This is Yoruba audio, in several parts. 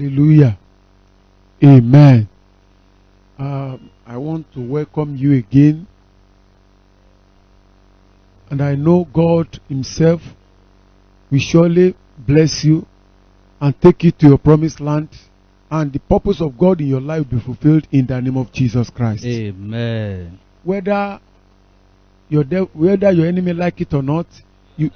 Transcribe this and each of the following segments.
Hallelujah. Amen. I want to welcome you again. And I know God Himself will surely bless you and take you to your promised land. And the purpose of God in your life will be fulfilled in the name of Jesus Christ. Amen. Whether your enemy like it or not, you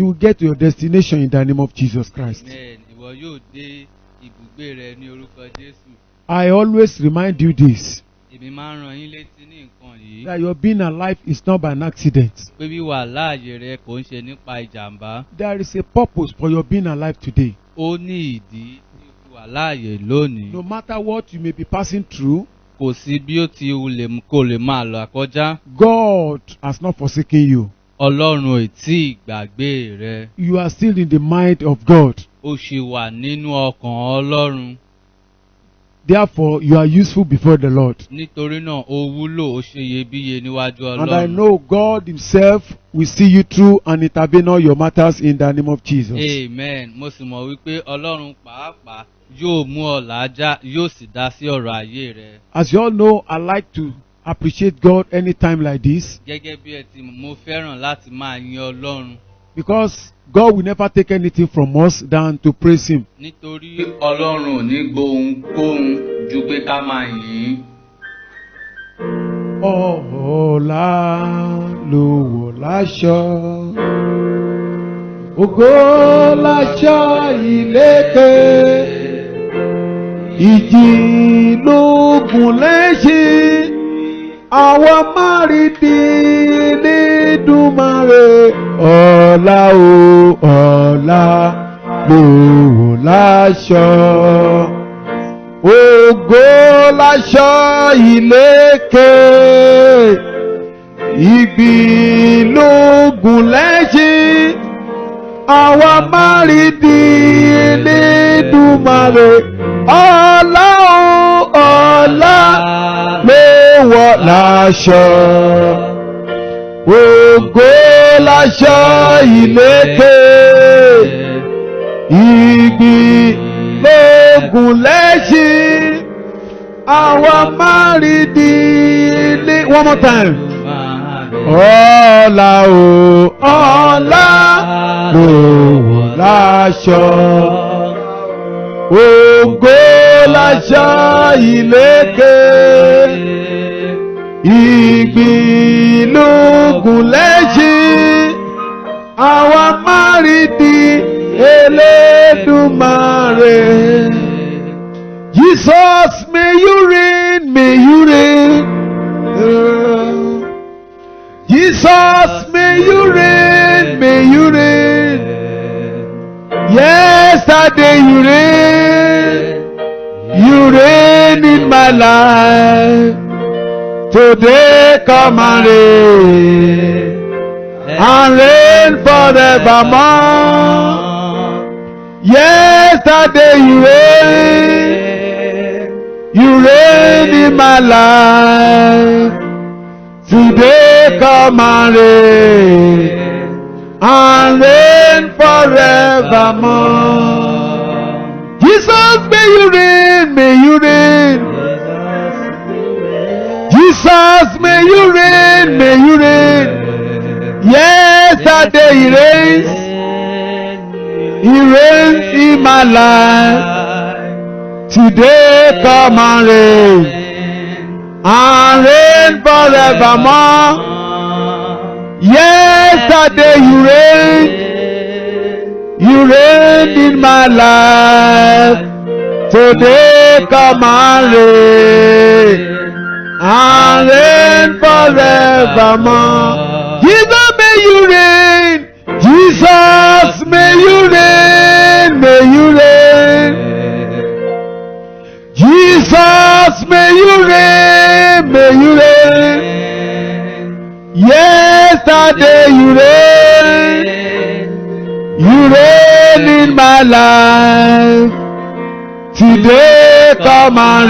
will get to your destination in the name of Jesus Christ. Amen. Ìwọ yóò dé ibùgbé rẹ ní orúkọ Jésù. I always remind you this, Èmi máa ń rán yín létí ní nǹkan yìí. that your being alive is not by an accident. Pé wíwà láàyè rẹ kò ń ṣe nípa ìjàmbá. There is a purpose for your being alive today. Ó ní ìdí tí o fi wà láàyè lónìí. No matter what you may be passing through, Kò sí bí ó ti wulẹ̀ kó lè máa lọ àkọjá. God has not forsaken you. Ọlọ́run ò tí ì gbàgbé rẹ. You are still in the mind of God. Ó ṣì wà nínú ọkàn Ọlọ́run. Therefore, you are useful before the Lord. Nítorí náà ó wúlò, ó ṣe iyebíye níwájú Ọlọ́run. And I know God Himself will see you through and intervene all your matters in the name of Jesus. Amen. Mo sì mọ̀ wípé Ọlọ́run pàápàá yóò mú ọ làájá, yóò sì dá sí ọ̀rọ̀ ayé rẹ. As you all know, I like to appreciate God anytime like this, Gẹ́gẹ́ bí ẹ ti mọ̀, mo fẹ́ràn láti máa yin Ọlọ́run. because God will never take anything from us than to praise Him. Nítorí Ọlọ́run ò ní gbohunkóhun ju pé ká máa yìn ín. Ọ̀la ló wọ̀ láṣọ, ògo láṣọ ìlékè, ìjì lógun lẹ́ṣin, àwọn márìdì nídùmarè. Ọ̀la o, ọ̀la ló wọ̀ láṣọ, ògo láṣọ ìlékè, ìgbì lógun lẹ́ṣin, àwa márìdì Elédùmarè. Ọlá o, ọlá ló wọ̀ láṣọ, ògo láṣọ ìlékè, ìgbì lógun lẹ́ṣin, àwa márìdì Elédùmarè. One more time. Ọlá o, ọlá ló wọ̀ láṣọ, ògo láṣọ ìlékè, ìgbì lógun lẹ́ṣin, àwa márìdì Elédùmarè. Jesus, may you reign, may you reign. Jesus, may you reign, may you reign. Yesterday you reign in my life. Today come and reign forevermore. Yesterday you reign in my life. Today come and reign forevermore. Jesus, may you reign, may you reign. Jesus, may you reign, may you reign. Yesterday He reigns in my life. Today come and reign forevermore. Yesterday you reign in my life. Today come and reign forevermore. Jesus, may you reign. Jesus, may you reign, may you reign. Jesus, may you reign, may you reign. Yesterday you reign in my life. Today come and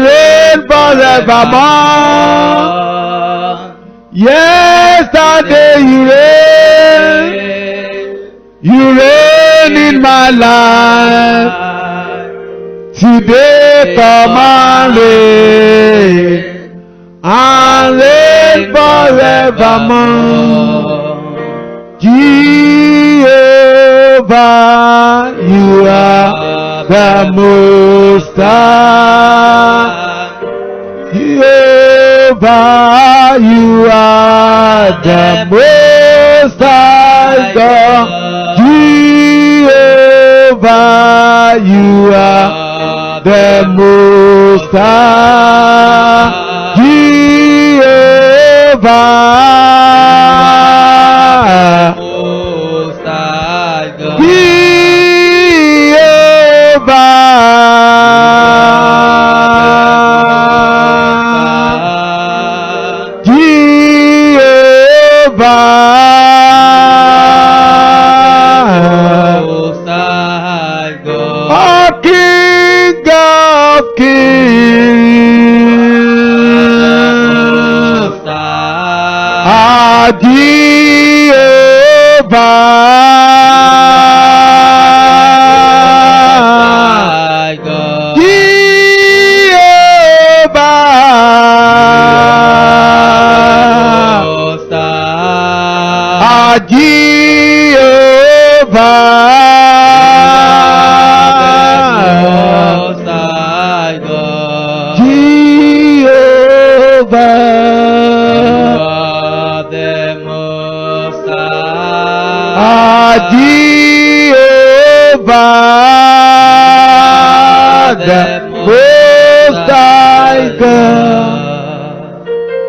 reign forevermore. Yesterday you reign reign in my life. Today come and reign forevermore. Jehovah, you are the Most High. Jehovah, you are the Most High God. Jehovah, you are the Most High. Jehovah.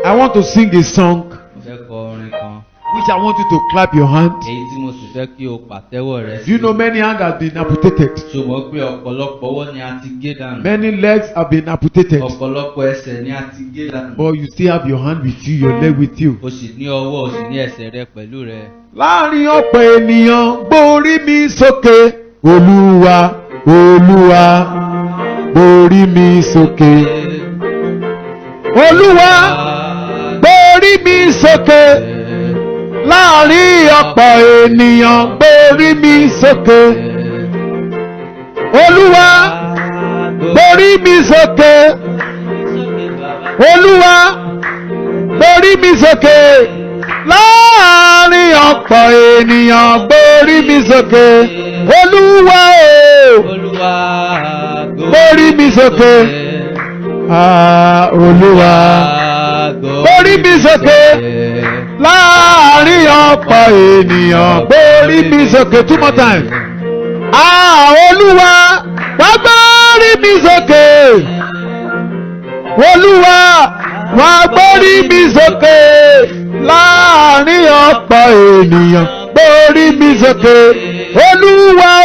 I want to sing a song which I want you to clap your hand. Do you know many hands have been amputated? Many legs have been amputated. But you still have your hand with you, your leg with you. Láàrin ọ̀pọ̀ ènìyàn gbórí mi sókè. Olúwa, Olúwa, gbórí mi sókè. Olúwa, gbórí mi sókè. Láàrin ọ̀pọ̀ ènìyàn gbórí mi sókè. Olúwa, gbórí mi sókè. Olúwa, gbórí mi sókè. Láàrin ọ̀pọ̀ ènìyàn gbórí mi sókè. Olúwa o, gbórí mi sókè. Olúwa, gbórí mi sókè. Láàrin ọ̀pọ̀ ènìyàn gbórí mi sókè. Two more times. Olúwa, wá gbórí mi sókè. Olúwa, wá gbórí mi sókè. Láàrin ọ̀pọ̀ ènìyàn gbórí mi sókè. Olúwa o,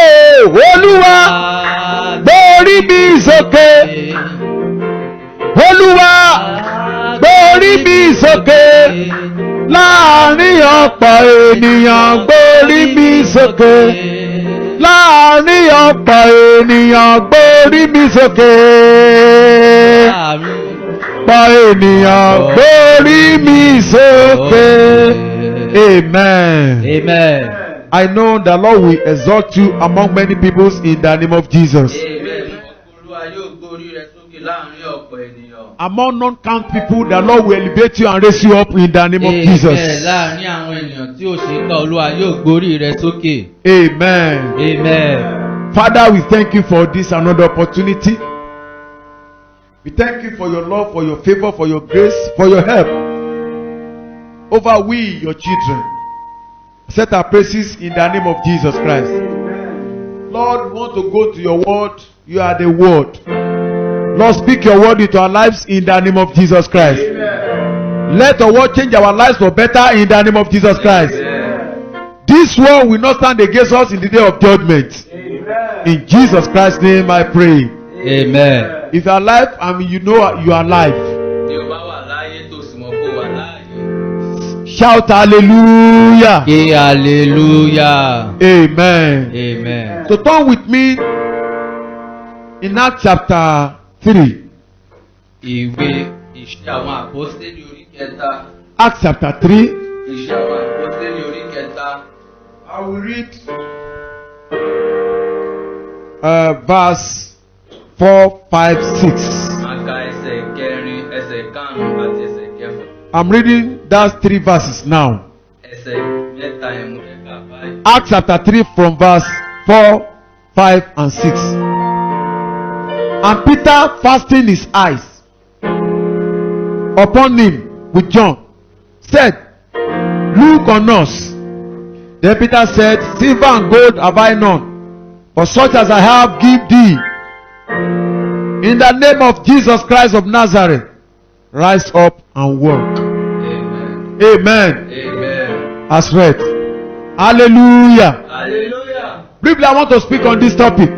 Olúwa, gbórí mi sókè. Olúwa, gbórí mi sókè. Láàrin ọ̀pọ̀ ènìyàn gbórí mi sókè. Láàrin ọ̀pọ̀ ènìyàn gbórí mi sókè. Ọ̀pọ̀ ènìyàn gbórí mi sókè. Amen. Amen. I know the Lord will exalt you among many peoples in the name of Jesus. Among non-count people, the Lord will elevate you and raise you up in the name of Jesus. Amen. Amen. Father, we thank you for this another opportunity. We thank you for your love, for your favor, for your grace, for your help over we, your children. Set our praises in the name of Jesus Christ. Lord, we want to go to your word. You are the word. Lord, speak your word into our lives in the name of Jesus Christ. Amen. Let your word change our lives for better in the name of Jesus Christ. Amen. This word will not stand against us in the day of judgment. Amen. In Jesus Christ's name I pray. Amen. If you are alive, you know you are alive. Shout hallelujah. Hallelujah. Amen. Amen. So turn with me in Acts chapter 3. Ìwé Iṣẹ́ àwọn Àpọ́stélì orí kẹta. Acts chapter 3. Iṣẹ́ àwọn Àpọ́stélì orí kẹta. I will read verse 4, 5, 6. Máa ka ẹsẹ̀ kẹrin, ẹsẹ̀ karùn-ún àti ẹsẹ̀ kẹfà. I'm reading those 3 verses now. Ẹsẹ̀ mẹ́ta yẹn mo fẹ́ kà báyìí. Acts chapter 3 from verse 4, 5, and 6. And Peter, fastening his eyes upon him with John, said, Look on us. Then Peter said, Silver and gold have I none, but such as I have give thee. In the name of Jesus Christ of Nazareth, rise up and walk. Amen. Amen. Amen. As read. Hallelujah. Hallelujah. Briefly, I want to speak on this topic.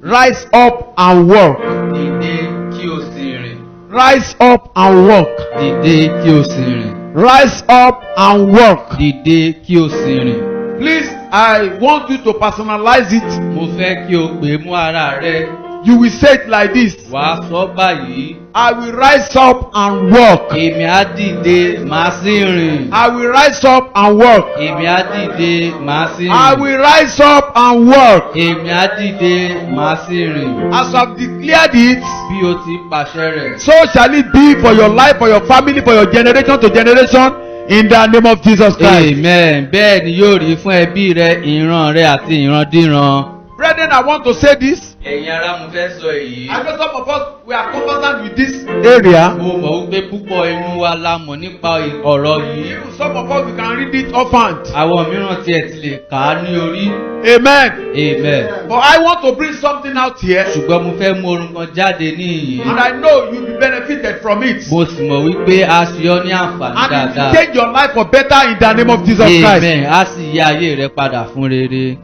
Rise up and walk. Dìde kí o sì rìn. Rise up and walk. Dìde kí o sì rìn. Rise up and walk. Dìde kí o sì rìn. Please, I want you to personalize it. Mo fẹ́ kí o pè mú ara rẹ. You will say it like this. Wàá sọ báyìí. I will rise up and walk. Èmi á dìde, màá sì rìn. I will rise up and walk. Èmi á dìde, màá sì I rìn. will rise up and walk. Èmi á dìde, màá sì rìn. As I have declared it, Bí o ti pàṣẹ rẹ̀. so shall it be for your life, for your family, for your generation to generation, in the name of Jesus Christ. Amen. Bẹ́ẹ̀ ni yóò rí fún ẹbí rẹ, ìran rẹ àti ìrandíran. Brethren, I want to say this. Ẹ̀yin ará mo fẹ́ sọ èyí. I know some of us, we are conversant with this area. Mo mọ̀ wípé púpọ̀ inú wa la mọ̀ nípa ọ̀rọ̀ yìí. Even some of us, we can read it offhand. Àwọn mìíràn tiẹ̀ ti lè kà á ní orí. Amen. Amen. But I want to bring something out here, Ṣùgbọ́n mo fẹ́ mú orun kan jáde ní ìyìn. and I know you'll be benefited from it. Mo sì mọ̀ wípé a ṣe ọ́ ní àǹfààní And it will dáadáa. change your life for better in the name of Jesus Christ. Amen. A sì yí ayé rẹ padà fún rere.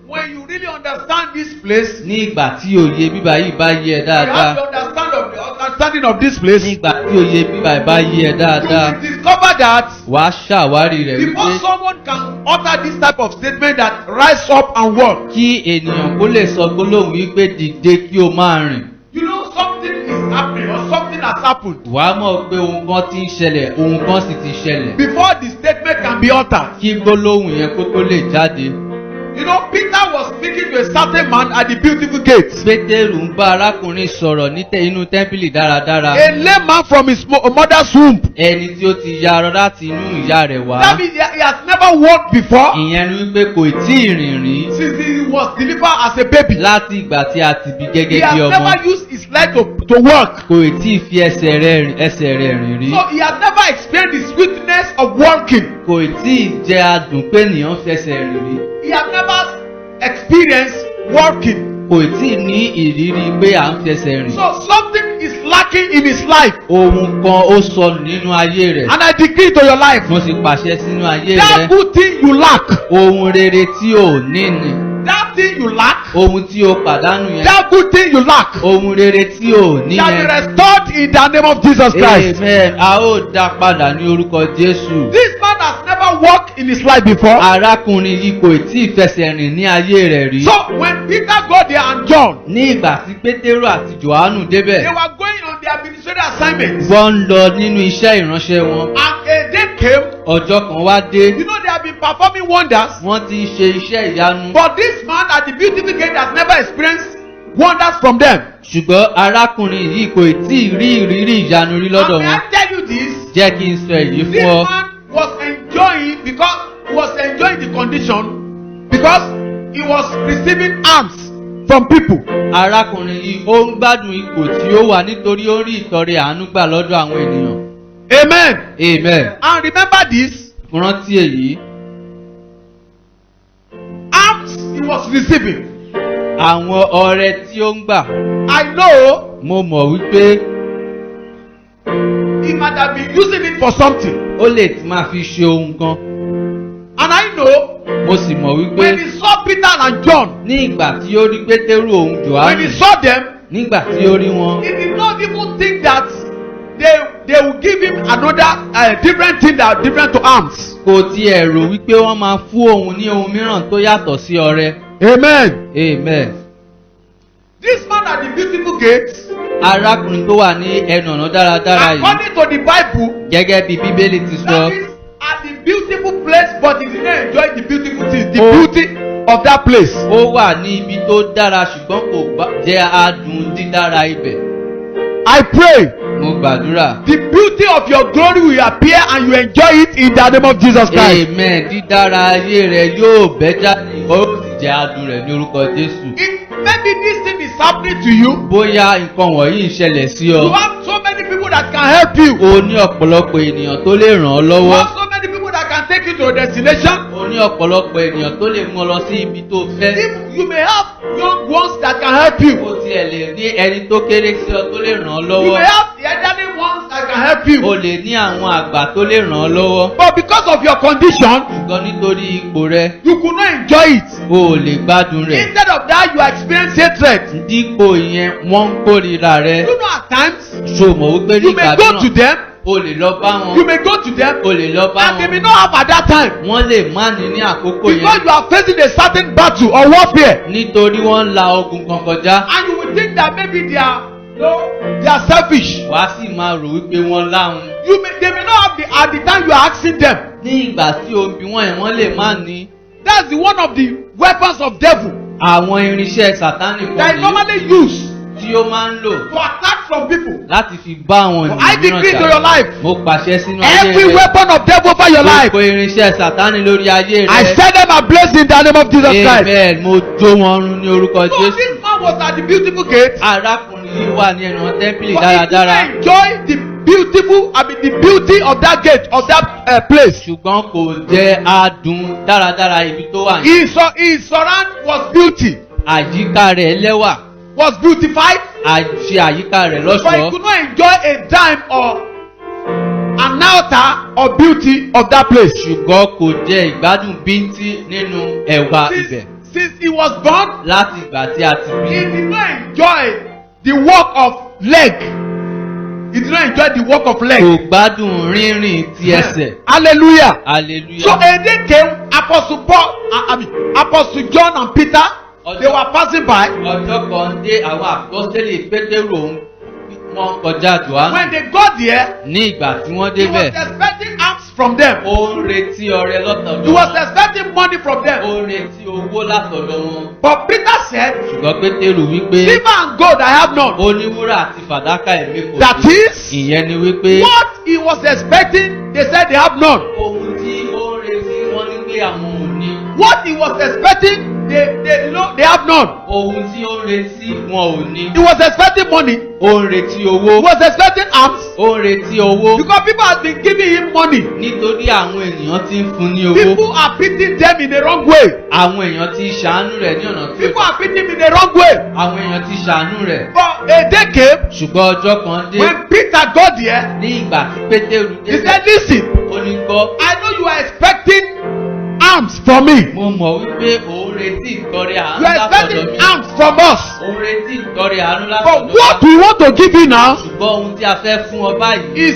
When you really understand this place, Ní ìgbà tí òye bíbá yìí bá yé ẹ you have dáadáa. the understanding of this place, Ní ìgbà tí òye bíbá yìí bá yé ẹ you dáadáa. will discover that Wàá ṣàwárí rẹ̀ before wípé someone can utter this type of statement that rise up and walk, kí ènìyàn kó lè sọ gbólóhùn wípé dìde kí o máa rìn. you know something is happening or something has happened Wàá mọ̀ pé ohun kan ti ń ṣẹlẹ̀, ohun kan sì ti ṣẹlẹ̀. before the statement can be uttered. Kí gbólóhùn yẹn kó tó lè jáde. You know, Peter was speaking to a certain man at the beautiful gate. Pétérù ń bá arákùnrin sọ̀rọ̀ ní inú tẹ́ḿpìlì dáradára. A lame man from his mother's womb. Ẹni tí ó ti yarọ láti inú ìyá rẹ̀ wá. That means he has never walked before Ìyẹn ni wípé kò tí ì rìn rí. since he was delivered as a baby. Láti ìgbà tí a ti bí He gẹ́gẹ́ has bí ọmọ. never used his leg to walk. Kò tí ì fi ẹsẹ̀ rẹ̀ rìn rí. So he has never experienced the sweetness of walking. Kò tí ì jẹ́ adùn pé ènìyàn fẹsẹ̀ rìn rí. He has never experienced walking. Kò tí ì ní ìrírí pé à ń fẹsẹ̀ rìn. So something is lacking in his life. Ohun kan ó sọnù nínú ayé rẹ̀. And I decree to your life, Mo sì pàṣẹ sínú ayé that rẹ̀. good thing you lack, Ohun rere tí ò ní ni. that thing you lack, Ohun tí o pàdánù yẹn. that good thing you lack, Ohun rere tí ò ní shall be yẹn. restored in the name of Jesus Christ. Amen. A ó dá padà ní orúkọ Jésù. This man has never walked in his life before. Arákùnrin yìí kò tí ì fẹsẹ̀ rìn ní ayé rẹ̀ rí. So when Peter got there and John, Ní ìgbà tí Pétérù àti Jòhánù they débẹ̀, were going on their ministerial assignments. wọ́n ń lọ nínú iṣẹ́ ìránṣẹ́ wọn. And a day came, Ọjọ́ kan wá dé, you know they have been performing wonders. wọ́n ti ń ṣe iṣẹ́ ìyanu. But this man at the beautiful gate has never experienced wonders from them. Ṣùgbọ́n arákùnrin yìí kò tí ì rí ìrírí ìyanu rí lọ́dọ̀ And may wọn. I tell you this? Jẹ́ kí n sọ èyí This fún ọ. man was enjoying because he was enjoying the condition because he was receiving alms from people. Arákùnrin yìí ó ń gbádùn ipò tí ó wà nítorí ó rí ìtọrẹ àánú gbà lọ́dọ̀ àwọn ènìyàn. Amen. Amen. And remember this, Rántí èyí. alms he was receiving. Àwọn ọrẹ tí ó ń gbà. I know Mo mọ̀ wípé he might have been using it for something. ó lè ti máa fi ṣe ohun kan. And I know Mo sì mọ̀ wípé when he saw Peter and John, ní ìgbà tí ó rí Pétérù òun when he Jòhánù, saw them, nígbà tí ó rí wọn, he did not even think that they will give him another different thing that are different to alms. kò tiẹ̀ rò wípé wọ́n máa fún òun ní ohun mìíràn tó yàtọ̀ sí ọrẹ. Amen. Amen. This man at the beautiful gate, Arákùnrin tó wà ní ẹnu ọ̀nà dáradára yìí, according to the Bible, gẹ́gẹ́ bí Bíbélì ti sọ, that is at the beautiful place, but he did not enjoy the beautiful beauty, the beauty of that place. Ó wà ní ibi tó dára ṣùgbọ́n kò jẹ́ adùn dídára ibẹ̀. I pray Mo gbàdúrà. the beauty of your glory will appear and you enjoy it in the name of Jesus Christ. Amen. Dídára ayé rẹ yóò bẹ́ jáde. Ó sì jẹ́ adùn rẹ̀ ní orúkọ Jésù. If maybe this thing is happening to you, Bóyá nǹkan wọ̀nyí ń ṣẹlẹ̀ sí you ọ. have so many people that can help you. O ní ọ̀pọ̀lọpọ̀ ènìyàn tó lè ràn ọ́ You lọ́wọ́. have so many people that can take you to a destination. O ní ọ̀pọ̀lọpọ̀ ènìyàn tó lè mú ọ lọ sí ibi tó fẹ́. If you may have young ones that can help you. O tiẹ̀ lè ní ẹni tó kéré sí ọ tó lè ràn ọ́ You lọ́wọ́. may have the elderly ones that can help you. O lè ní àwọn àgbà tó lè ràn ọ́ lọ́wọ́. But because of your condition, Ṣùgbọ́n nítorí ipò rẹ, you could not enjoy it. o ò lè gbádùn rẹ̀. Instead of that, you experience hatred. Dípò ìyẹn, wọ́n ń kórìíra rẹ. You know, at times, Ṣo mọ̀ wípé ní you ìgbà may go to mìíràn, them, o lè lọ bá wọn. you may go to them, O lè lọ bá and they may wọn. not have at that time. Wọ́n lè má ní àkókò Because yẹn. you are facing a certain battle or warfare. Nítorí wọ́n ń la ogun kan kọjá. And you will think that maybe they are, no, they are selfish. Wàá sì máa rò wípé wọ́n láhùn. They may not have at the time you are asking them. Ní ìgbà tí o bí wọ́n yẹn, wọ́n lè má ní. That's the one of the weapons of devil Àwọn irinṣẹ́ Sátánì that kan he nìyí normally use tí ó máa ń lò to attack from people. láti fi bá àwọn But I ènìyàn decree to your jà. life, Mo pàṣẹ sínú ayé every rẹ. weapon of devil over your life, Gbogbo irinṣẹ́ Sátánì lórí ayé I rẹ. set them ablaze in the name of Jesus Christ. Amen. Mo jó wọn run ní orúkọ So Jésù. this man was at the beautiful gate. Arákùnrin yìí wà ní ẹnu tẹ́ḿpìlì But he could dáradára. not enjoy the beauty of that gate, of that place. Ṣùgbọ́n kò jẹ́ adùn dáradára ibi tó wà. His surround was beauty, Àyíká rẹ̀ lẹ́wà. was beautified, Àṣe àyíká rẹ̀ but he lọ́ṣọ̀ọ́. could not enjoy a dime or an altar of beauty of that place. Ṣùgbọ́n kò jẹ́ ìgbádùn bíntín nínú ẹ̀wà ibẹ̀. Since he was born, Láti ìgbà tí a ti bí. he did not enjoy the work of leg. He did not enjoy the work of Kò leg. gbádùn rínrìn ti ẹsẹ̀. Hallelujah. So Hallelujah. a day came, Apostle Paul, Apostle John and Peter, they were passing by. Ọjọ́ kan dé àwọn àpọ́sítélì Pétérù wọn kọjá Jòhánù. When they got there, Ní ìgbà tí wọ́n he was débẹ̀, expecting alms from them. ó ń retí ọrẹ látọ̀dọ̀ He was wọn. expecting money from them. Ó ń retí owó látọ̀dọ̀ wọn. But Peter said, Ṣùgbọ́n Pétérù wípé silver and gold I have none. ó ní wúrà àti fàdákà èmi kò That sí. is, Ìyẹn ni wípé what he was expecting, they said they have none. ohun tí ó ń retí wọ́n ní pé àwọn ò ní. What he was expecting, they have none. Ohun tí ó ń retí wọn ò ní. He was expecting money. Ó ń retí He owó. was expecting alms. Ó ń retí owó. Because people have been giving him money. Nítorí àwọn ènìyàn ti ń fún ní owó. People are treating them in the wrong way. Àwọn èèyàn ti ṣàánú rẹ̀ ní ọ̀nà tí ó People are treating him in the wrong way. àwọn èèyàn ti ṣàánú rẹ̀. But a day came Ṣùgbọ́n ọjọ́ kan dé when Peter got there. ní ìgbà tí Pétérù He dé. said, listen, Ó ní gbọ́. I know you are expecting alms from me. Mo mọ̀ wípé òun retí ìtọrẹ àánú You are látọ̀dọ̀ expecting mi. alms from us. Òun retí ìtọrẹ àánú But látọ̀dọ̀ what mi. we want to give you now Ṣùgbọ́n ohun tí a fẹ́ fún ọ báyìí is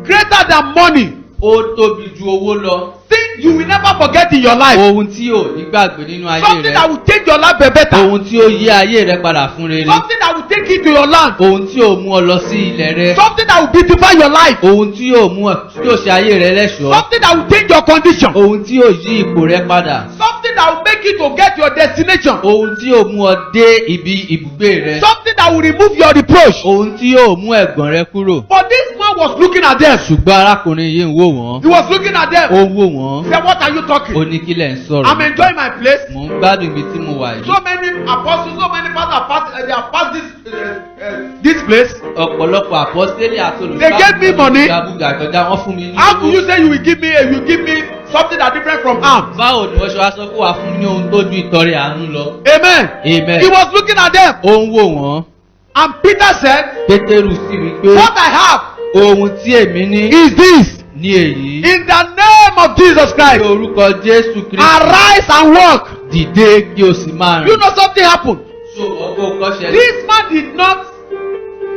greater than money. ó tóbi ju owó lọ. Things you will never forget in your life. Ohun tí ò ní gbàgbé nínú ayé Something that rẹ. will change your life for better. Ohun tí ó yí ayé rẹ padà fún rere. Something that will take you to your land. Ohun tí ò mú ọ lọ sí ilẹ̀ rẹ. Something that will beautify your life. Ohun tí yóò mú ọ tí yóò ṣe ayé rẹ lẹ́ṣọ̀ọ́. Something that will change your condition. Ohun tí yóò yí ipò rẹ padà. Something that will make you to get your destination. Ohun tí yóò mú ọ dé ibi ibùgbé rẹ. Something that will remove your reproach. Ohun tí yóò mú ẹ̀gàn rẹ kúrò. But this man was looking at them. Ṣùgbọ́n arákùnrin yìí ń wò wọ́n. He was looking at them. Ó ń wò wọ́n. He said, what are you talking? Ó ní kí lẹ̀ ń I'm sọ̀rọ̀. enjoying my place. Mò ń gbádùn ibi tí mo wà yìí. So many apostles, so many pastors they have passed this place. Ọ̀pọ̀lọpọ̀ àpọ́sítélì àti They gave me money. olùgbàbùgbà àkọjá wọ́n fún mi ní How could you owó. say you will give me something that different from alms? Báwo ni wọ́n ṣe wá sọ pé wàá fún mi ní ohun tó ju ìtọrẹ àánú lọ? Amen. Amen. He was looking at them. Ó ń wò wọ́n. And Peter said, Pétérù sì wí pé what I have ohun tí èmi ní is this. ní èyí. In the name of Jesus Ní Christ, orúkọ Jésù Kristi. arise and walk. Dìde kí o sì máa You rìn. know something happened. Ṣòwò kó kọ́ ṣẹlẹ̀. This man did not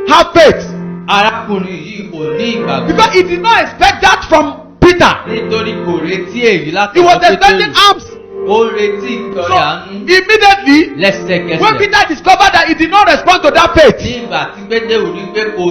have faith Arákùnrin yìí kò ní ìgbàgbọ́. because he did not expect that from Peter. Nítorí kò retí èyí láti He was ọ̀dọ̀ expecting Pétérù. alms. ó retí ìtọrẹ So àánú immediately, when lẹ́sẹ̀kẹsẹ̀. Peter discovered that he did not respond to that faith, Nígbà tí Pétérù rí pé kò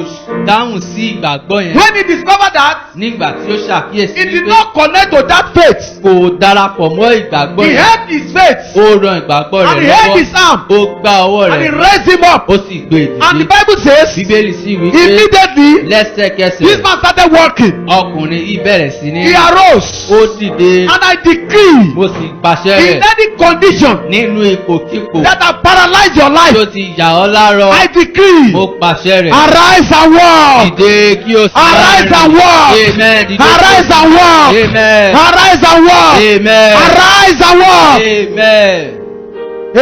dáhùn sí ìgbàgbọ́ yẹn. when he discovered that Nígbà tí ó ṣàkíyèsí he did wípé not connect to that faith, kò darapọ̀ mọ́ ìgbàgbọ́ he yẹn. held his faith Ó ran ìgbàgbọ́ and he rẹ̀ held lọ́wọ́. his arm Ó gbá ọwọ́ and he rẹ̀. raised him up. Ó sì gbé And the ìdílé. Bible says, Bíbélì sì wí pé immediately lẹ́sẹ̀kẹsẹ̀ this man started walking. ọkùnrin yìí bẹ̀rẹ̀ sí ní. He arose, Ó dìde. and I decree Mo sì pàṣẹ in rẹ̀ any condition nínú ipòkípò that have paralyzed your tí life, ó ti yà ọ́ lárọ. I decree, Mo pàṣẹ rẹ̀. arise and walk. Dìde kí o sì máa Arise and walk. Amen. Dìde kí o Arise sì- and walk. Amen. Arise and walk. Amen. Arise and walk. Amen.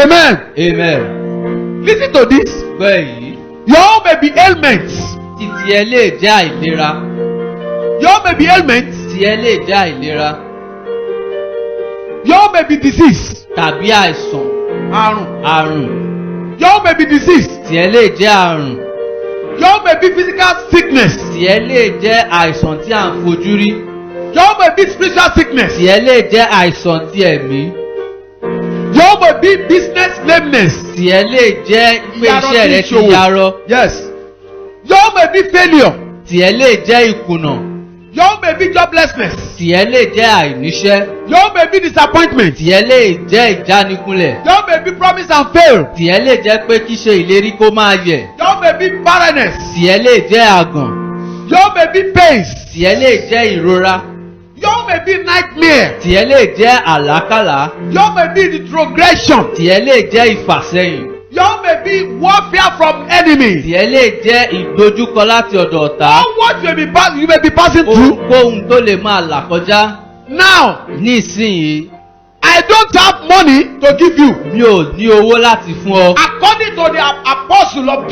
Amen. Amen. Listen to this. Gbọ́ èyí. Your own may be ailments. Títí ẹ lè jẹ́ àìlera. Your own may be ailments. Tí ẹ lè jẹ́ àìlera. Your own may be disease. Tàbí àìsàn. Àrùn. Àrùn. Your own may be disease. Tí ẹ lè jẹ́ àrùn. Your own may be physical sickness. Tí ẹ lè jẹ́ àìsàn tí à ń fojú rí. Your own may be spiritual sickness. Tí ẹ lè jẹ́ àìsàn ti ẹ̀mí. Your own may be business lameness. Tí ẹ lè jẹ́ pé iṣẹ́ rẹ ti yarọ. Yes. Your own may be failure. Tí ẹ lè jẹ́ ìkùnà. Your own may be joblessness. Tí ẹ lè jẹ́ àìníṣẹ́. Your own may be disappointment. Tí ẹ lè jẹ́ ìjánikulẹ̀. Your own may be promise and fail. Tí ẹ lè jẹ́ pé kí ṣe ìlérí kó máa yẹ̀. Your own may be barrenness. Tí ẹ lè jẹ́ àgàn. Your own may be pains. Tí ẹ lè jẹ́ ìrora. Your own may be nightmare. Tí ẹ lè jẹ́ àlákàlà. Your own may be retrogression. Tí ẹ lè jẹ́ ìfàsẹ́yìn. Your own may be warfare from enemies. Tí ẹ lè jẹ́ ìdojúkọ láti ọ̀dọ̀ ọ̀tá. All what you may be passing through. Ohunkóhun tó lè máa là kọjá. Now, Nísìnyí, I don't have money to give you. mi ò ní owó láti fún ọ. According to the apostle of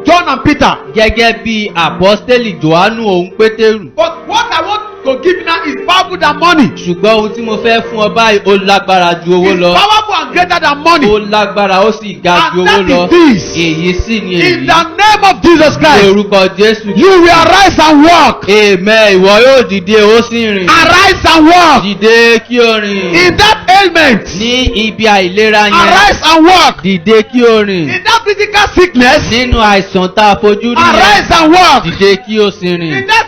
John and Peter. Gẹ́gẹ́ bí àpọ́stélì Jòhánù òun Pétérù. But what I want to give now is powerful than money. Ṣùgbọ́n ohun tí mo fẹ́ fún ọ báyìí ó lágbára ju owó It's lọ. powerful and greater than money. Ó lágbára ó sì ga ju And owó lọ. that is this. Èyí sì ni In èyí. the name of Jesus Ní Christ, orúkọ Jésù. you will arise and walk. Amen. Ìwọ yóò dìde ó sì rìn. Arise and walk. Dìde kí o rìn. In that ailment, Ní ibi àìlera yẹn. arise and walk. Dìde kí o rìn. In that physical sickness, Nínú àìsàn tá a fojú rí yẹn. arise and walk. Dìde kí o sì In rìn. that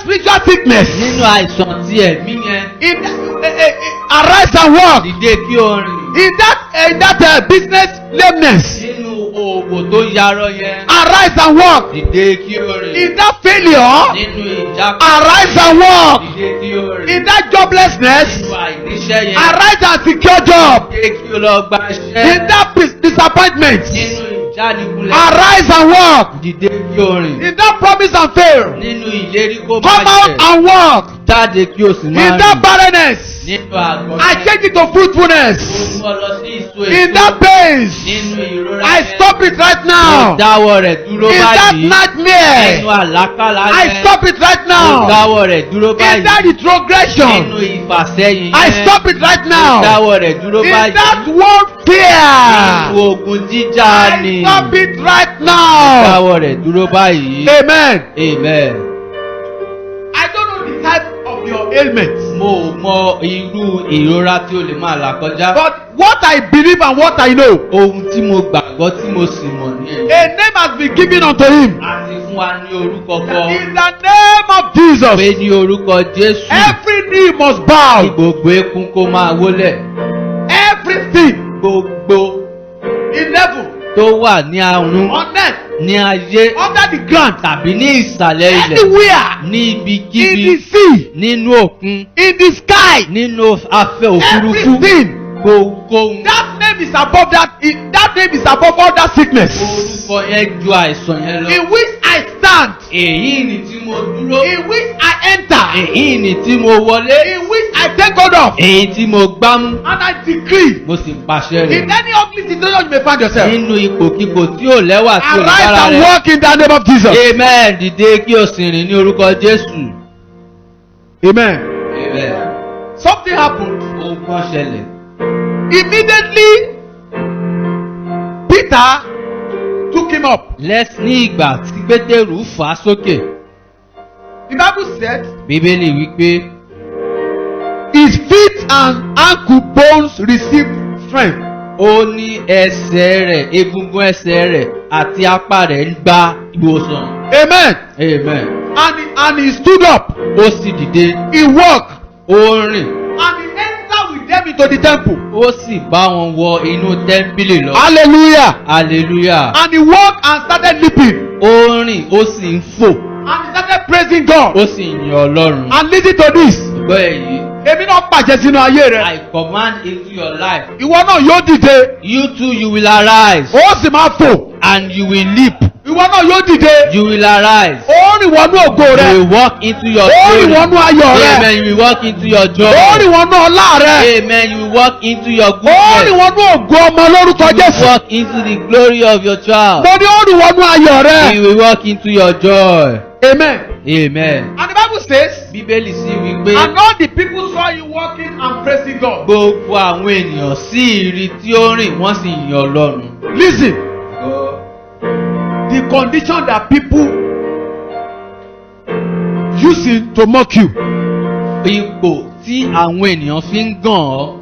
spiritual sickness, Nínú àìsàn ti ẹ̀mí yẹn. arise and walk. Dìde kí o rìn. In that business lameness, Nínú òwò tó yarọ yẹn. arise and walk. Dìde kí o rìn. In that failure, Nínú ìjákulẹ̀. arise and walk. Dìde kí o rìn. In that joblessness, Nínú àìníṣẹ́ yẹn. arise and secure job. Dìde kí o lọ gba iṣẹ́. In that disappointment, Nínú ìjánikulẹ̀. arise and walk. Dìde kí o rìn. In that promise and fail, Nínú ìlérí kó come máa out jẹ. and walk. Jáde kí o sì máa In that rìn. barrenness, Nínú àgọ́ I yẹn. change it to Ó fruitfulness. mú ọ lọ sí ìso In èso. that pains, Nínú ìrora I yẹn. stop it right Mo now. dáwọ́ rẹ̀ dúró In that báyìí. nightmare, Nínú àlákàlà I yẹn. stop it right Mo now. dáwọ́ rẹ̀ dúró In báyìí. that Nínú retrogression, ìfàsẹ́yìn I yẹn. stop it right Mo now. dáwọ́ rẹ̀ dúró In báyìí. that Nínú warfare, ogun jíjà ni. I stop it right Mo now. dáwọ́ rẹ̀ dúró báyìí. Amen. Amen. I don't know the type of your ailments, Mo ò mọ irú ìrora tí o lè máa là kọjá. but what I believe and what I know, Ohun tí mo gbàgbọ́ tí mo sì mọ̀ ní èyí. a name has been given unto him. A ti fún wa ní orúkọ kan. In the name of Pé Jesus, ní orúkọ Jésù. every knee must Kí bow. gbogbo eékún kó máa wólẹ̀. Everything Gbogbo in heaven, tó wà ní ọ̀run, on earth, ní ayé, under the ground, tàbí ní ìsàlẹ̀ ilẹ̀, anywhere, ní in the ibikíbi, sea, nínú òkun, in the sky, nínú afẹ́ òfurufú. everything. Gbogbo That name is above that. That name is above all that sickness. orúkọ yẹn ju àìsàn yẹn lọ. In which I stand, Èyí ni tí mo dúró. in which I enter, Èyí ni tí mo wọlé. in which I take hold of, Èyí tí mo gbámú. and I decree. Mo sì pàṣẹ rẹ̀. In any ugly situation you may find yourself, Nínú ipòkípò tí ò lẹ́wà tí ò arise lára and rẹ̀. walk in the name of Jesus. Amen. Dìde kí o sì rìn ní orúkọ Jésù. Amen. Amen. Something happened. Ohun kan ṣẹlẹ̀. Immediately, Peter took him up. Ní ìgbà tí Pétérù fà á sókè. The Bible said, Bíbélì wípé his feet and ankle bones received strength. Ó ní ẹsẹ̀ rẹ̀, egungun ẹsẹ̀ rẹ̀ àti apá rẹ̀ ń gba ìwòsàn. Amen. Amen. And he stood up. Ó sì dìde, He walked. ó rìn, And he entered with them into the temple. ó sì bá wọn wọ inú tẹ́ḿpìlì lọ. Hallelujah. Hallelujah. And he walked and started leaping. Ó rìn, ó sì ń fò, And he started praising God. ó sì ń yin Ọlọ́run. And listen to this. Gbọ́ èyí. Èmi náà pàṣẹ sínú ayé rẹ. I command into your life. Ìwọ náà yóò dìde. You too, you will arise Ó sì máa fò. and you will leap. Ìwọ náà yóò dìde. You will arise. Ó rìn wọnú ògo You rẹ. will walk into your Ó rìn glory. wọnú ayọ̀ rẹ. Amen. You will walk into your joy. Ó rìn wọnú ọlá rẹ. Amen. You will walk into your Ó rìn goodness. wọnú ògo ọmọ lórúkọ You will Jésù. walk into the glory of your child. Mo ní ó rìn wọnú ayọ̀ rẹ. You will walk into your joy. Amen. Amen. And the Bible says, Bíbélì sì wí pé and all the people saw you walking and praising God. gbogbo àwọn ènìyàn sí ìrì tí ó rìn wọ́n sì yin Ọlọ́run. Listen, the condition that people using to mock you Ipò tí àwọn ènìyàn fi ń gàn ọ́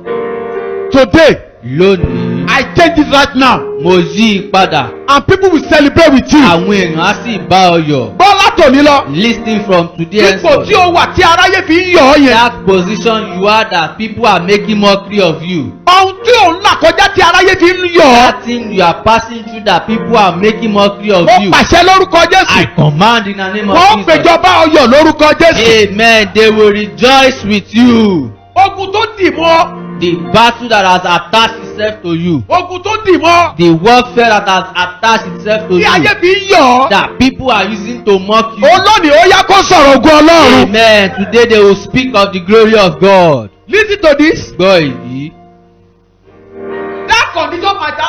today, lónìí. I change it right now, Mo yí i padà. and people will celebrate with you. Àwọn èèyàn á sì bá ọ yọ̀. Bọ́ látòní lọ, Listening from today ipò henceforth. tí o wà tí aráyé fi ń yọ̀ ọ́ yẹn, That position you are that people are making mockery of you. ohun tí ò ń là kọjá tí aráyé fi ń yọ̀ ọ́, That thing you are passing through that people are making mockery of mo you. pàṣẹ lórúkọ I Jésù. command in the name of Wọ́n Jesus. péjọba ọyọ̀ lórúkọ Jésù. Amen. They will rejoice with you. Ogun tó dì mọ́, The battle that has attached itself to you. ogun tó dì mọ́, The warfare that has attached itself to tí ayé you. fi ń yọ̀ ọ́. That people are using to mock you. Olónìí ó yá kó sọ̀rọ̀ ogun Ọlọ́run. Amen. Today they will speak of the glory of God. Listen to this. Gbọ́ èyí. That condition might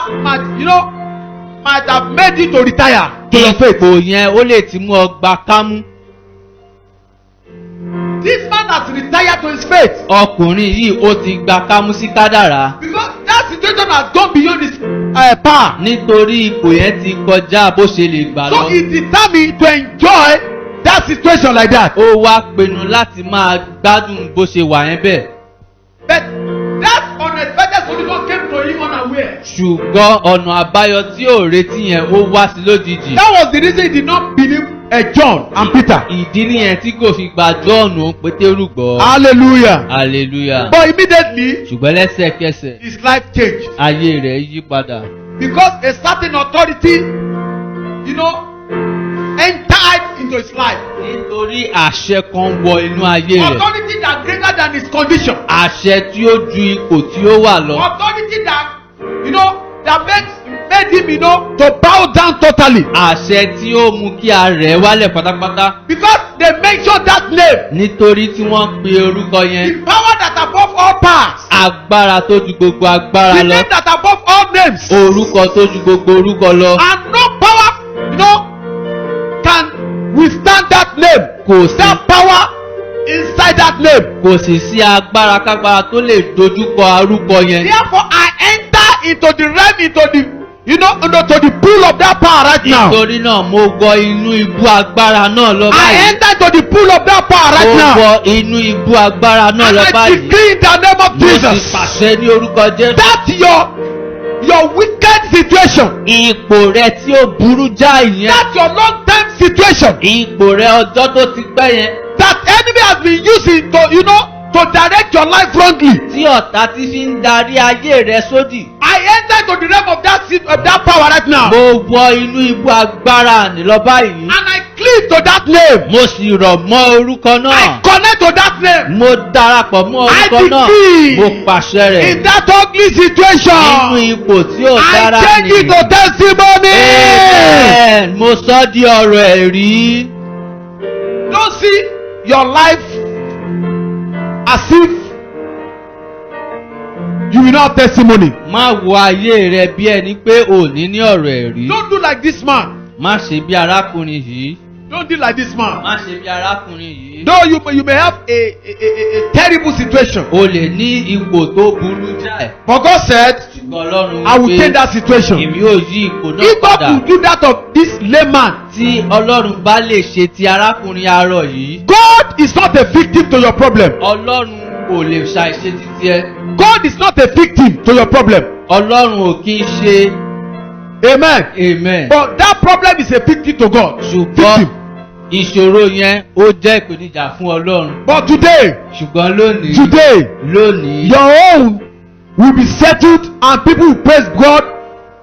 have made you to retire to your faith. Ipò yẹn ó lè ti mú ọ gba kámú. This man has retired to his faith Ọkùnrin yìí ó ti gba kámú sí kádàrá. because that situation has gone beyond his power. Nítorí ipò yẹn ti kọjá bó ṣe lè gbà So lọ. he determined to enjoy that situation like that. Ó wá pinnu láti máa gbádùn bó ṣe wà yẹn bẹ́ẹ̀. But that unexpected solution came to him unaware. Ṣùgbọ́n ọ̀nà àbáyọ tí ò retí yẹn ó wá sí lójijì. That was the reason he did not believe John and Peter. Ìdí nìyẹn tí kò fi gba Jọ́ọ̀nù Pétérù gbọ́. Hallelujah. Hallelujah. But immediately Ṣùgbọ́n lẹ́sẹ̀kẹsẹ̀ his life changed ayé rẹ̀ yí padà. because a certain authority, entered into his life. Nítorí àṣẹ kan wọ inú ayé rẹ̀. Authority that greater than his condition. Àṣẹ tí ó ju ipò tí ó wà lọ. Authority that that made him to bow down totally. Àṣẹ tí ó mú kí a rẹ̀ wálẹ̀ pátápátá. Because they mentioned that name. Nítorí tí wọ́n pe orúkọ The yẹn. power that above all powers. Agbára tó ju gbogbo agbára The lọ. name that above all names. Orúkọ tó ju gbogbo orúkọ lọ. And no power, can withstand that name. Kò sí That power inside that name. kò sì sí agbára kágbára tó lè dojúkọ orúkọ yẹn. Therefore, I enter into the realm, into the pool of that power right now. Nítorí náà mo wọ inú ibú agbára náà lọ I báyìí. enter into the pool of that power right Mo now. wọ inú ibú agbára náà And lọ I báyìí. decree in the name of Mo sì Jesus pàṣẹ ní orúkọ Jésù. that your wicked situation, Ipò rẹ tí ó burú jáì yẹn. that your long time situation, Ipò rẹ ọjọ́ tó ti pẹ́ yẹn. that enemy has been using to direct your life wrongly. Tí ọ̀tá ti fi ń darí ayé rẹ sódì. I enter into the realm of that power right now. Mo wọ inú ibú agbára ní lọ báyìí. And I cleave to that name. Mo sì rọ̀ mọ́ orúkọ I náà. connect to that name. Mo darapọ̀ mọ́ I orúkọ náà. decree Mo pàṣẹ rẹ̀. in that ugly situation. Nínú ipò tí ò I dára change it nìyí. to testimony. Amen. Mo sọ di ọ̀rọ̀ ẹ̀rí. Don't see your life as if you will not have testimony. Má wo ayé rẹ bí ẹni pé ò ní ní ọ̀rọ̀ ẹ̀rí. Don't do like this man. Má ṣe bí arákùnrin yìí. Don't do like this man. Má ṣe bí arákùnrin yìí. Though you may have a terrible situation. O lè ní ipò tó burú jáì. But God said, Ṣùgbọ́n Ọlọ́run I will wí change pé that situation. èmi yóò yí ipò náà If God padà. will do that of this layman, Tí Ọlọ́run bá lè ṣe ti arákùnrin arọ yìí. God is not a victim to your problem. Ọlọ́run kò lè ṣàìṣe títí ẹ. God is not a victim to your problem. Ọlọ́run ò kí ń ṣe Amen. amen. But that problem is a victim to God. ṣùgbọ́n Victim. ìṣòro yẹn ó jẹ́ ìpèníjà fún Ọlọ́run. But today, ṣùgbọ́n lónìí today, your own will be settled and people will praise God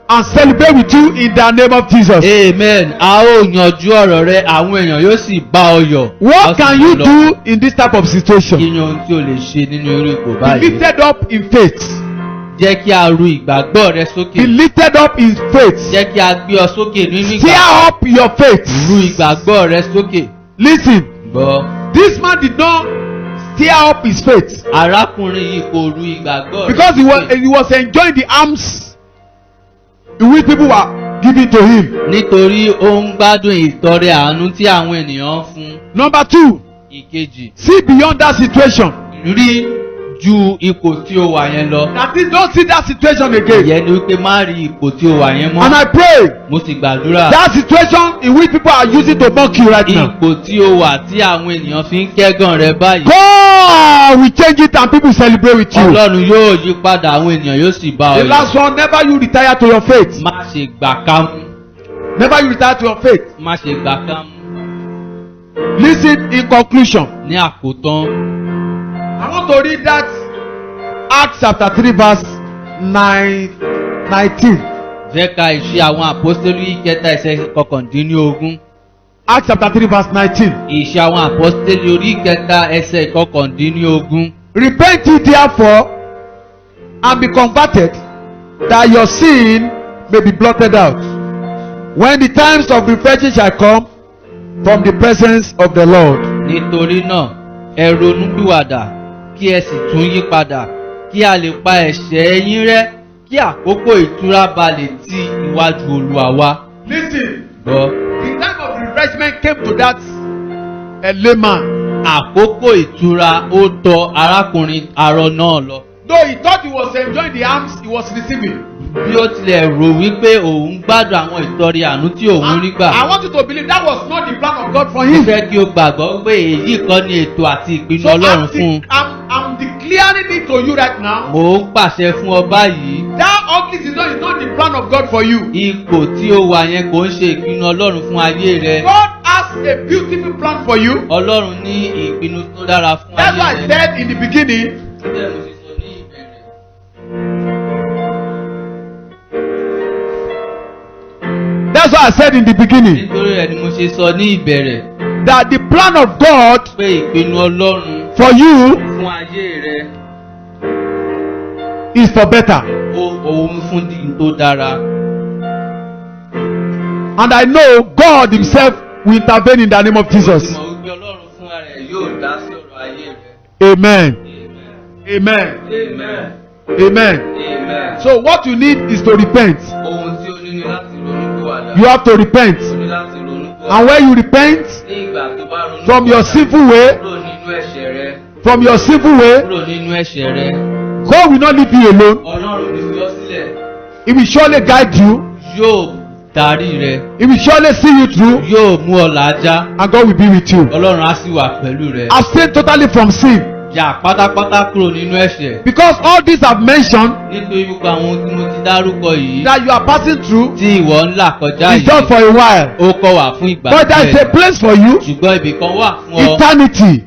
and celebrate with you in the name of Jesus. amen. a ó yanjú ọ̀rọ̀ rẹ àwọn èèyàn yóò sì bá ọ yọ̀. What can you do in this type of situation? kí ni ohun tí o lè ṣe nínú irú ipò Be báyìí? lifted up in faith. jẹ́ kí a ru ìgbàgbọ́ rẹ sókè. Be lifted up in faith. jẹ́ kí a gbé ọ sókè nínú ìgbàgbọ́. Stir up your faith. ru ìgbàgbọ́ rẹ sókè. Listen, gbọ́. this man did not stir up his faith arákùnrin yìí kò ru ìgbàgbọ́ rẹ because he was enjoying the alms in which people were giving to him. nítorí ó ń gbádùn ìtọrẹ àánú tí àwọn ènìyàn ń fún. Number two, ìkejì, see beyond that situation. rí ju ipò tí o wà yẹn lọ. That is, don't see that situation again. ìyẹn ni wípé má rí ipò tí o wà yẹn And mọ́. I pray mo sì gbàdúrà. that situation in which people are using to mock you right now, ipò tí o wà tí àwọn ènìyàn fi ń kẹ́gàn rẹ báyìí. God will change it and people celebrate with you. Ọlọ́run yóò yí padà àwọn ènìyàn yóò sì bá ọ The yọ̀. last one, never you retire to your faith. má ṣe gbà kámú. Never you retire to your faith. má ṣe gbà kámú. Listen, in conclusion, ní àkótán. I want to read that Acts chapter 3 verse 19. jẹ́ ká ìṣe àwọn àpọ́stélì kẹta ẹsẹ̀ kọkàndínlógún. Acts chapter 3 verse 19. ìṣe àwọn àpọ́stélì orí kẹta ẹsẹ̀ kọkàndínlógún. Repent ye therefore and be converted, that your sin may be blotted out, when the times of refreshing shall come from the presence of the Lord. nítorí náà ẹ ronúpìwàdà kí ẹ sì tún yí padà kí a lè pa ẹ̀ṣẹ̀ yín rẹ́ kí àkókò ìtura ba lè ti iwájú Olúwa wá. Listen, gbọ́. the time of refreshment came to that layman. àkókò ìtura ó tọ arákùnrin arọ náà lọ. Though he thought he was enjoying the alms he was receiving. bí ó tilẹ̀ rò wípé òun gbádùn àwọn ìtọrẹ àánú tí òun rí gbà. I want you to believe that was not the plan of God for mo him. fẹ́ kí o gbàgbọ́ pé èyí kọ́ ni ètò àti ìpinnu So Ọlọ́run fún un. I'm declaring it to you right now. mò ń pàṣẹ fún ọ báyìí. That ugly situation is not the plan of God for you. ipò tí o wà yẹn kò ń ṣe ìpinnu Ọlọ́run fún ayé rẹ. God has a beautiful plan for you. Ọlọ́run ní ìpinnu tó dára fún That's why I ayé rẹ. said in the beginning, Síbẹ̀ mo sì sọ ní ìbẹ̀rẹ̀. that's why I said in the beginning, nítorí rẹ̀ ni mo ṣe sọ ní ìbẹ̀rẹ̀ that the plan of God pé ìpinnu Ọlọ́run for you fún ayé rẹ is for better. òun fún di tó dára. And I know God himself will intervene in the name of Mo sì Jesus. mọ̀ wípé Ọlọ́run fúnra rẹ̀ yóò dá sí ọ̀rọ̀ ayé rẹ. Amen. Amen. Amen. Amen. Amen. Amen. So what you need is to repent. ohun tí o ní ni láti ronúpìwàdà. You have to repent. o ní láti ronúpìwàdà. And when you repent ní ìgbà tó bá ronúpìwàdà. from your sinful way, kúrò nínú ẹ̀ṣẹ̀ rẹ. from your sinful way, kúrò nínú ẹ̀ṣẹ̀ rẹ. God will not leave you alone. Ọlọ́run ní fi ọ́ sílẹ̀. He will surely guide you. yóò darí rẹ. He will surely see you through. yóò mú ọ làájá. And God will be with you. Ọlọ́run á sì wà pẹ̀lú rẹ. Abstain totally from sin. jà pátápátá kúrò nínú ẹ̀ṣẹ̀. Because all these I've mentioned nítorí gbogbo àwọn ohun tí mo ti dárúkọ yìí. that you are passing through tí ìwọ ń là kọjá is just yìí. for a while. ó kọ́ wà fún ìgbà But there is a díẹ̀. place for you, ṣùgbọ́n ibì kan wà fún ọ. eternity,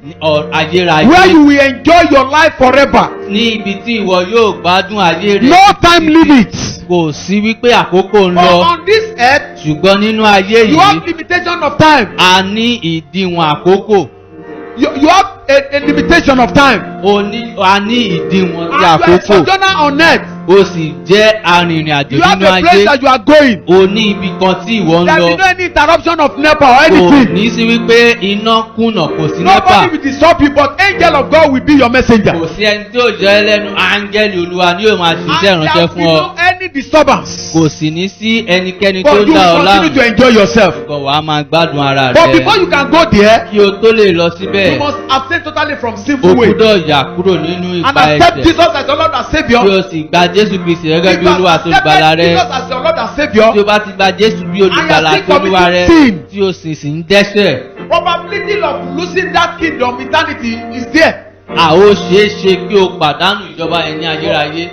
ayérayé. where you will enjoy your life forever. ní ibi tí ìwọ yóò gbádùn ayé rẹ. No time limit. kò sí wípé àkókò ń But lọ. on this earth, ṣùgbọ́n nínú ayé you have yìí limitation of time. a ní ìdíwọ̀n àkókò. You have a limitation of time. a ní ìdíwọ̀n ti And you are a àkókò. sojourner on earth. o sì jẹ́ arìnrìn-àjò You have nínú a place ayé. that you are going. o ní ibi kan tí ìwọ ń There will lọ. be no any interruption of NEPA or kò anything. ní sí wípé iná kùnà kò sí Nobody nẹ́pà. will disturb you, but angel of God will be your messenger. kò sí ẹni tí ó jẹ́ ẹlẹ́nu áńgẹ́lì olúwa ni yóò máa And ṣiṣẹ́ there ìránṣẹ́ will fún be ọ. no any disturbance. kò sì ní sí ẹnikẹ́ni tó But you dá ọ will continue to láàmú. enjoy yourself. ṣùgbọ́n wàá máa gbádùn ara But before rẹ. you can go there, kí o tó lè lọ you síbẹ̀. must abstain totally from o sinful ways. gbúdọ̀ yà kúrò nínú And ipa accept ẹ̀ṣẹ̀. Jesus as your Lord and Savior. kí o sì gba Jésù Kristi gẹ́gẹ́ If bí you olúwa have tó gbàlà accepted rẹ. Jesus as your Lord and Savior, tí o bá ti gba Jésù bí olùgbàlà And you tó are still olúwa rẹ. committing sin. tí o sì ń dẹ́ṣẹ̀. probability of losing that kingdom eternity is there. a ó ṣeé ṣe kí o pàdánù ìjọba yẹn ní ayérayé.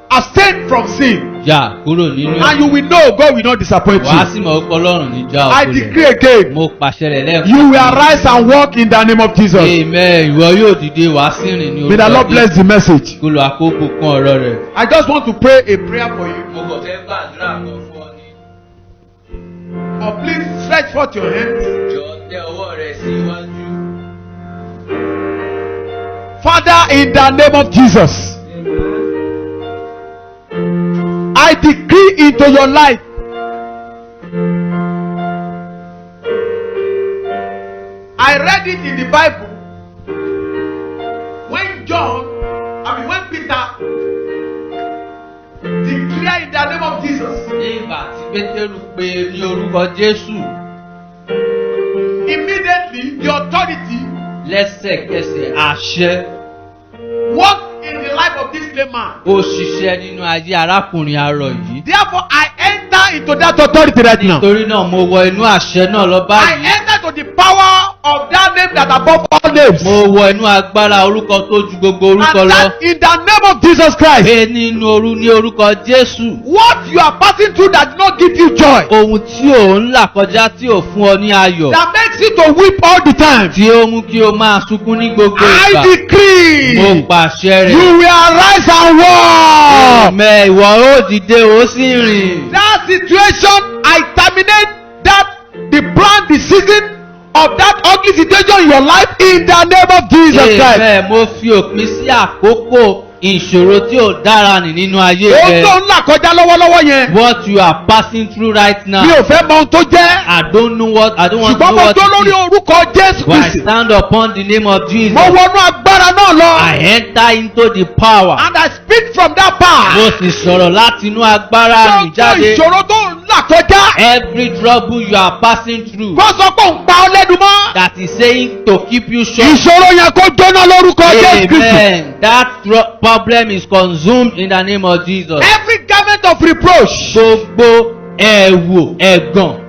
Abstain from sin. Jà kúrò nínú And you will know God will not disappoint wàá you. sì mọ̀ pé Ọlọ́run ní já I ọkọ decree rẹ̀. again. Mo pàṣẹ rẹ̀ lẹ́ẹ̀kan. You will arise and walk in the name of Jesus. Amen. Ìwọ yóò dìde wàá sì rìn ní May the Lord bless the message. Kó lo àkókò kún ọ̀rọ̀ rẹ̀. I just want to pray a prayer for you. Mo kàn fẹ́ gbàdúrà kan fún ọ ní. Or please stretch forth your hands. Jọ̀ọ́ tẹ ọwọ́ rẹ sí iwájú. Father, in the name of Jesus, I decree into your life I read it in the Bible when when Peter declared in the name of Jesus. Ní ìgbà tí Pétérù pè ní orúkọ Jésù, Immediately the authority lẹ́sẹ̀kẹsẹ̀ àṣẹ worked in the life of this layman. ó ṣiṣẹ́ nínú ayé arákùnrin arọ yìí. Therefore, I enter into that authority right now. Nítorí náà mo wọ inú àṣẹ náà lọ I báyìí. enter to the power of that name that above all names. Mo wọ inú agbára orúkọ tó ju gbogbo orúkọ And lọ. that in the name of Jesus Christ. Pé nínú ní orúkọ Jésù. What you are passing through that did not give you joy. Ohun tí ò ń là kọjá tí ò fún ọ ní ayọ̀. That makes you to weep all the time. Tí ó mú kí o máa sunkún ní gbogbo I ìgbà. decree. Mo pàṣẹ rẹ̀. You will arise and walk. Àmín. Ìwọ ó dìde ó sì rìn. That situation, I terminate that the plan, the season of that ugly situation in your life in the name of Jesus Christ. Amen. Mo fi òpin sí àkókò ìṣòro tí ò dára nì nínú ayé Ohun rẹ. tó ń là kọjá lọ́wọ́lọ́wọ́ yẹn. What you are passing through right now. Mi ò fẹ́ mọ ohun tó jẹ́. I don't want to Ṣùgbọ́n know mo what tó lórí it is. orúkọ Jésù But I Kristi. stand upon the name of Jesus. Mo wọnú agbára náà lọ. I enter into the power. And I speak from that power. Mo sì sọ̀rọ̀ láti inú agbára mi Gbogbo jáde. ìṣòro tó ń là kọjá. Every trouble you are passing through Kó sọ pé òun pa ọ́ lẹ́nu mọ́. that is saying to keep you short. Ìṣòro yẹn kó jóná lórúkọ Jésù Kristi. Amen. That problem is consumed in the name of Jesus. Every garment of reproach. Gbogbo ẹ̀wù ẹ̀gàn.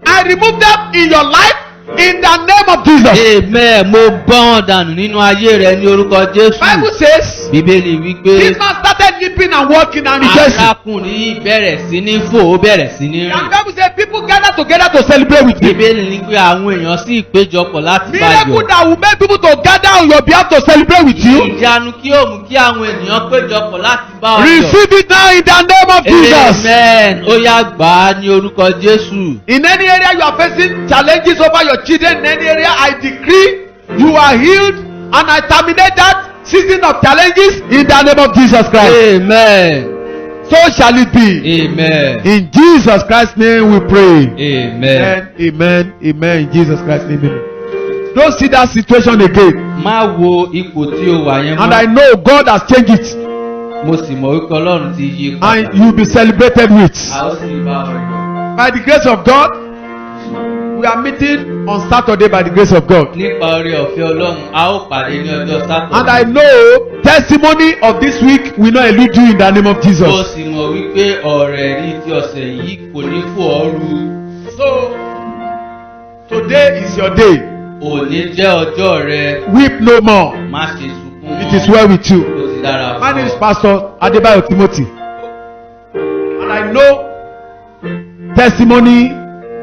I remove them in your life in the name of Jesus. Amen. Mo bọ́ wọn dànù nínú ayé rẹ ní orúkọ Jésù. Bible says Bíbélì wípé this man started leaping and walking and rejoicing. arákùnrin yìí bẹ̀rẹ̀ sí ní fò ó bẹ̀rẹ̀ sí ní And rìn. Bible says people gather together to celebrate with him. Bíbélì ní pé àwọn èèyàn sì péjọpọ̀ láti bá Miracle yọ̀. that will make people to gather on your behalf to celebrate with you. Ìyanu kí ó mú kí àwọn ènìyàn péjọpọ̀ láti bá ọ yọ̀. Receive it now in the name of Jesus. Amen. Ó yá gbà á ní orúkọ Jésù. In any area you are facing challenges over your children, in any area I decree you are healed and I terminate that season of challenges in the name of Jesus Christ. Amen. So shall it be. Amen. In Jesus Christ's name we pray. Amen. Amen. Amen. In Jesus Christ's name. Amen. Don't see that situation again. Má wo ipò tí o wà yẹn And I mọ́. know God has changed it. Mo sì mọ̀ wípé Ọlọ́run ti yí padà. And you will be celebrated with. A ó sì bá ọ yọ̀. By the grace of God, we are meeting on Saturday by the grace of God. Nípa oore ọ̀fẹ́ Ọlọ́run, a ó pàdé ní ọjọ́ And I Sátọ̀dé. know testimony of this week will not elude you in the name of Mo Jesus. sì mọ̀ wípé ọ̀rẹ́ rí ti ọ̀sẹ̀ yìí kò ní fò ọ́ ru. So, today is your day. Òní jẹ́ ọjọ́ rẹ. Weep no more. Má ṣe sunkún mọ́. It is well with you. Ó ti dára My fún name is ọ. Pastor Adebayo Timothy. And I know testimony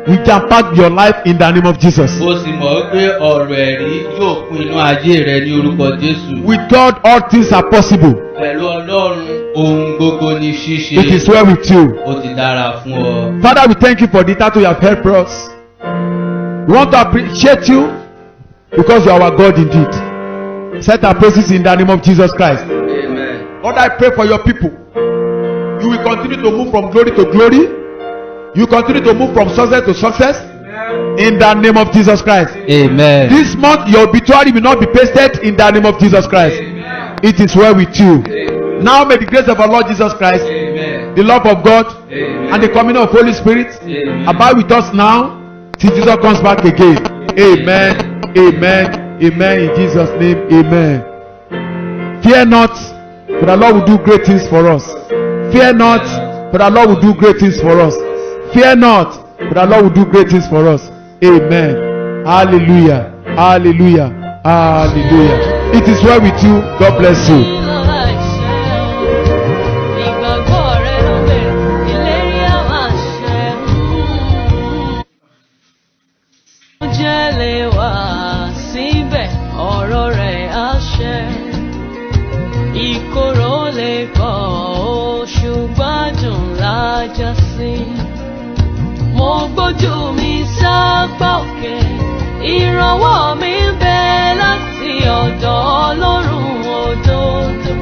will jam-pack your life in the name of Jesus. Mo sì mọ̀ wípé ọ̀rọ̀ ẹ̀rí yóò kún inú ayé rẹ ní orúkọ Jésù. With God, all things are possible. Pẹ̀lú Ọlọ́run, ohun gbogbo ní ṣíṣe. It is well with you. Ó ti dára fún ọ. Father, we thank you for the title you have helped us. We want to appreciate you because you are our God indeed. Set our praises in the name of Jesus Christ. Amen. Lord, I pray for your people. You will continue to move from glory to glory. You continue to move from success to success. In the name of Jesus Christ. Amen. This month, your obituary will not be pasted in the name of Jesus Christ. It is well with you. Now may the grace of our Lord Jesus Christ, Amen. the love of God, Amen. and the communion of Holy Spirit Amen. abide with us now till Jesus comes back again. Amen. Amen. Amen. In Jesus' name. Amen. Fear not, for the Lord will do great things for us. Fear not, for the Lord will do great things for us. Fear not, for the Lord will do great things for us. Amen. Hallelujah. Hallelujah. Hallelujah. It is well with you. God bless you. Mo gbójú mi sápá òkè, ìrànwọ́ mi ń bẹ láti ọ̀dọ̀ Ọlọ́run òdodo.